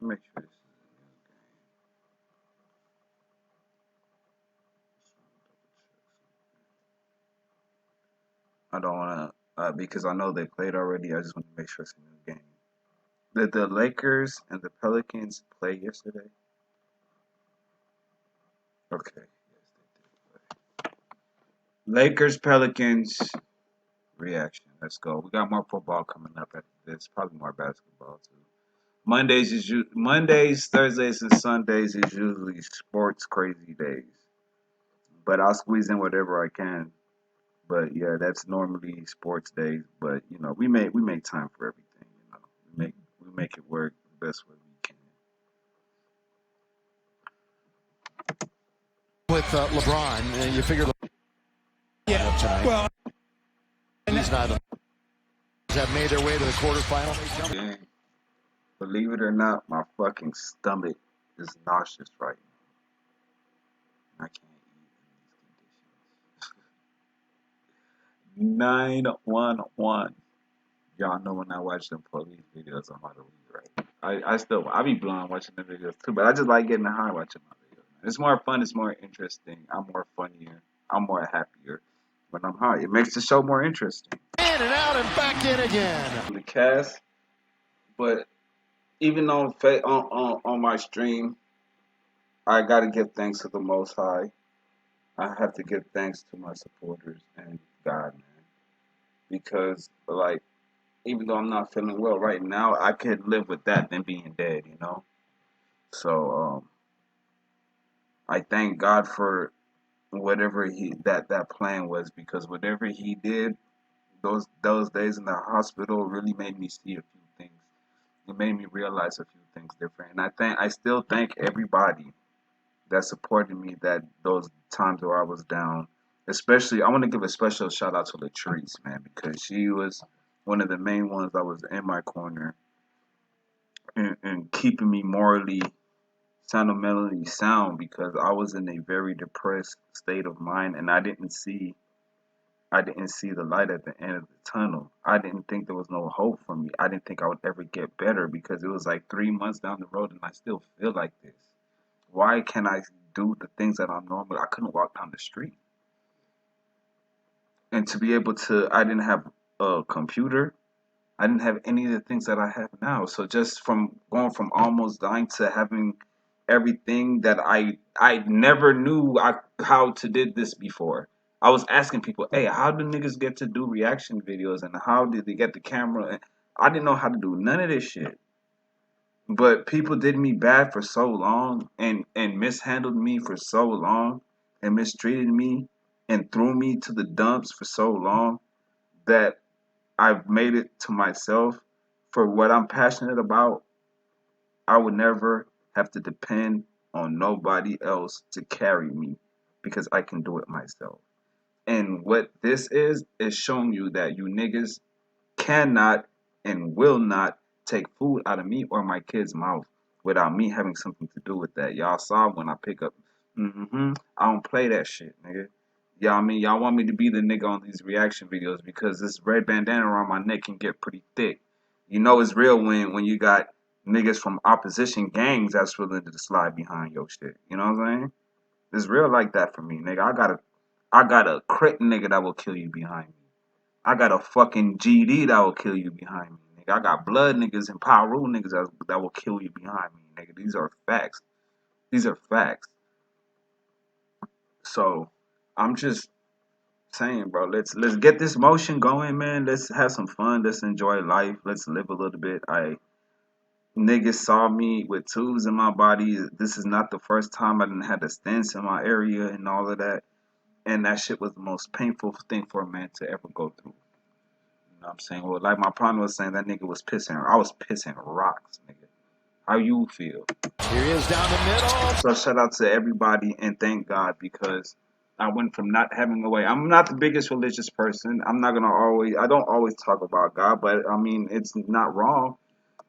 Make sure this is a new game. I don't want to, because I know they played already. I just want to make sure it's a new game. Did the Lakers and the Pelicans play yesterday? Okay. Yes, they did play. Lakers, Pelicans, reaction. Let's go. We got more football coming up after this. Probably more basketball too. Mondays, Thursdays, and Sundays is usually sports crazy days. But I'll squeeze in whatever I can. But yeah, that's normally sports days. But we make time for everything. We make it work the best way we can. With LeBron, you figure Yeah. tonight. Well, He's not have made their way to the quarterfinal. Yeah. Believe it or not, my fucking stomach is nauseous right now. I can't eat in these conditions. 911. Y'all know when I watch them police videos, I'm out of league, right? I be blown watching the videos too, but I just like getting high watching my videos. It's more fun, it's more interesting. I'm more funnier. I'm more happier when I'm high. It makes the show more interesting. In and out and back in again. The cast, but even on my stream, I gotta give thanks to the Most High. I have to give thanks to my supporters and God, man, because like even though I'm not feeling well right now, I could live with that than being dead. So I thank God for whatever that plan was, because whatever He did those days in the hospital really made me see a few things. It made me realize a few things different, and I still thank everybody that supported me that those times where I was down. Especially, I want to give a special shout out to Latrice, man, because she was one of the main ones that was in my corner and keeping me morally, sentimentally sound, because I was in a very depressed state of mind, and I didn't see the light at the end of the tunnel. I didn't think there was no hope for me. I didn't think I would ever get better, because it was like 3 months down the road and I still feel like this. Why can't I do the things that I'm normal? I couldn't walk down the street. And to be able to, I didn't have a computer. I didn't have any of the things that I have now. So just from going from almost dying to having everything that I never knew how to did this before. I was asking people, hey, how do niggas get to do reaction videos, and how did they get the camera? And I didn't know how to do none of this shit. But people did me bad for so long, and mishandled me for so long, and mistreated me and threw me to the dumps for so long, that I've made it to myself for what I'm passionate about. I would never have to depend on nobody else to carry me, because I can do it myself. And what this is showing you that you niggas cannot and will not take food out of me or my kid's mouth without me having something to do with that. Y'all saw when I pick up. I don't play that shit, nigga. Y'all want me to be the nigga on these reaction videos because this red bandana around my neck can get pretty thick. You know it's real when you got niggas from opposition gangs that's willing to slide behind your shit. You know what I'm saying? It's real like that for me, nigga. I got a crit nigga that will kill you behind me. I got a fucking GD that will kill you behind me, nigga. I got blood niggas and power rule niggas that will kill you behind me, nigga. These are facts. These are facts. So I'm just saying, bro. Let's get this motion going, man. Let's have some fun. Let's enjoy life. Let's live a little bit. Niggas saw me with tubes in my body. This is not the first time I didn't had the stents in my area and all of that. And that shit was the most painful thing for a man to ever go through. You know what I'm saying? Well, like my partner was saying, that nigga was pissing. I was pissing rocks, nigga. How you feel? Here he is down the middle. So shout out to everybody and thank God, because I went from not having a way. I'm not the biggest religious person. I don't always talk about God, but I mean, it's not wrong.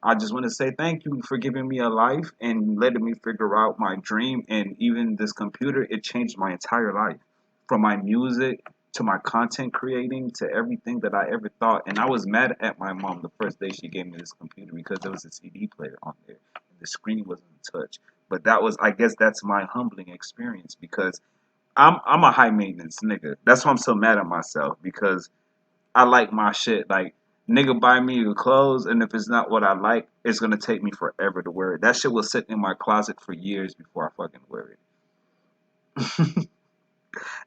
I just want to say thank you for giving me a life and letting me figure out my dream. And even this computer, it changed my entire life, from my music to my content creating to everything that I ever thought. And I was mad at my mom the first day she gave me this computer because there was a CD player on there. The screen wasn't touched. But that was, I guess, that's my humbling experience because I'm a high maintenance nigga. That's why I'm so mad at myself because I like my shit. Like, nigga buy me the clothes, and if it's not what I like, it's gonna take me forever to wear it. That shit will sit in my closet for years before I fucking wear it.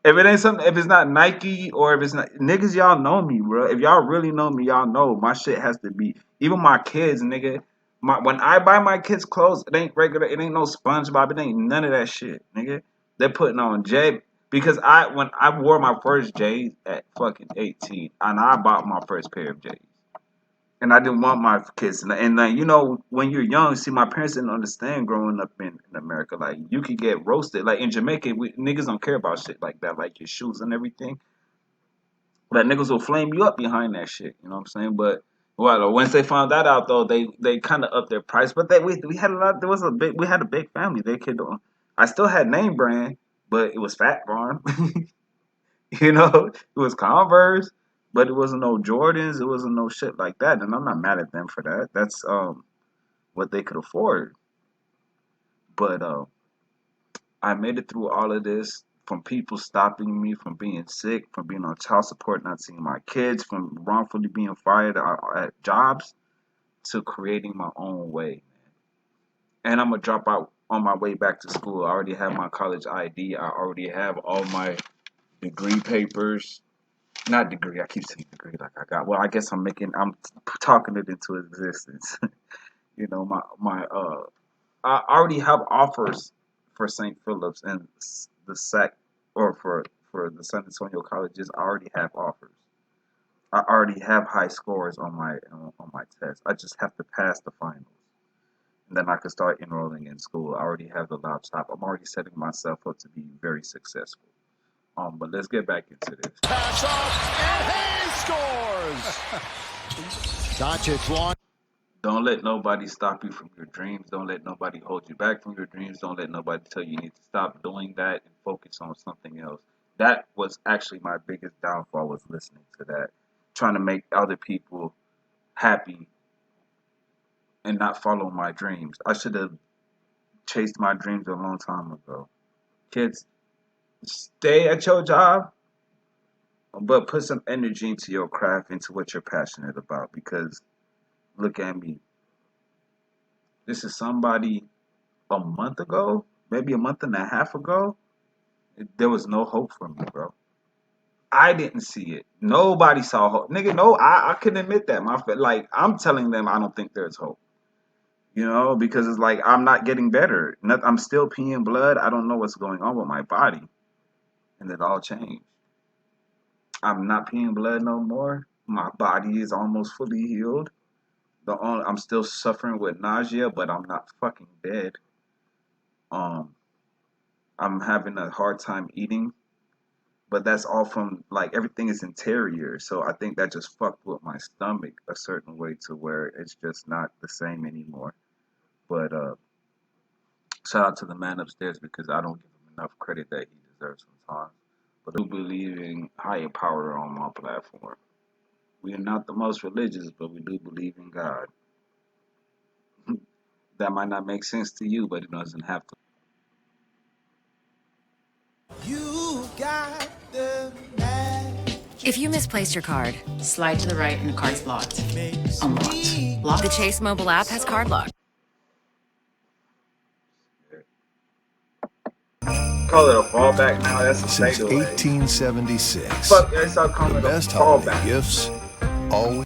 If it ain't something, if it's not Nike or if it's not niggas, y'all know me, bro. If y'all really know me, y'all know my shit has to be. Even my kids, nigga. When I buy my kids clothes, it ain't regular. It ain't no SpongeBob. It ain't none of that shit, nigga. They're putting on J because when I wore my first J's at fucking 18, and I bought my first pair of J's. And I didn't want my kids. And you know, when you're young, see, my parents didn't understand growing up in America. Like, you could get roasted. Like, in Jamaica, niggas don't care about shit like that, like your shoes and everything. But niggas will flame you up behind that shit. You know what I'm saying? But well, once they found that out, though, they kind of upped their price. But we had a lot. We had a big family. They could. I still had name brand, but it was Fat Farm. You know, it was Converse, but it wasn't no Jordans. It wasn't no shit like that. And I'm not mad at them for that. That's what they could afford. But I made it through all of this from people stopping me from being sick, from being on child support, not seeing my kids, from wrongfully being fired at jobs to creating my own way. And I'm gonna drop out on my way back to school. I already have my college ID. I already have all my degree papers. Not degree. I keep saying degree like I got. Well, I guess I'm talking it into existence. You know, I already have offers for St. Philip's and the SAC, or for the San Antonio colleges. I already have offers. I already have high scores on my test. I just have to pass the finals, and then I can start enrolling in school. I already have the laptop. I'm already setting myself up to be very successful. But let's get back into this. Pass off, and Hayes scores. Doncic long. Don't let nobody stop you from your dreams. Don't let nobody hold you back from your dreams. Don't let nobody tell you need to stop doing that and focus on something else. That was actually my biggest downfall, was listening to that. Trying to make other people happy and not follow my dreams. I should have chased my dreams a long time ago. Kids, stay at your job, but put some energy into your craft, into what you're passionate about. Because look at me. This is somebody a month ago, maybe a month and a half ago. There was no hope for me, bro. I didn't see it. Nobody saw hope. Nigga, no, I couldn't admit that. Like, I'm telling them I don't think there's hope. You know, because it's like I'm not getting better. I'm still peeing blood. I don't know what's going on with my body. And it all changed. I'm not peeing blood no more. My body is almost fully healed. I'm still suffering with nausea, but I'm not fucking dead. Um, I'm having a hard time eating, but that's all from, like, everything is interior. So I think that just fucked with my stomach a certain way to where it's just not the same anymore. But shout out to the man upstairs because I don't give him enough credit that he deserves sometimes. But I do believe in higher power on my platform. We are not the most religious, but we do believe in God. That might not make sense to you, but it doesn't have to. You got the magic. If you misplaced your card, Slide to the right and the card's locked. Makes Unlocked. me Locked. the Chase mobile app has card lock. Call it a fallback now. That's a Since fadeaway. 1876, Fuck, they start calling the it a best holiday fallback. gifts always.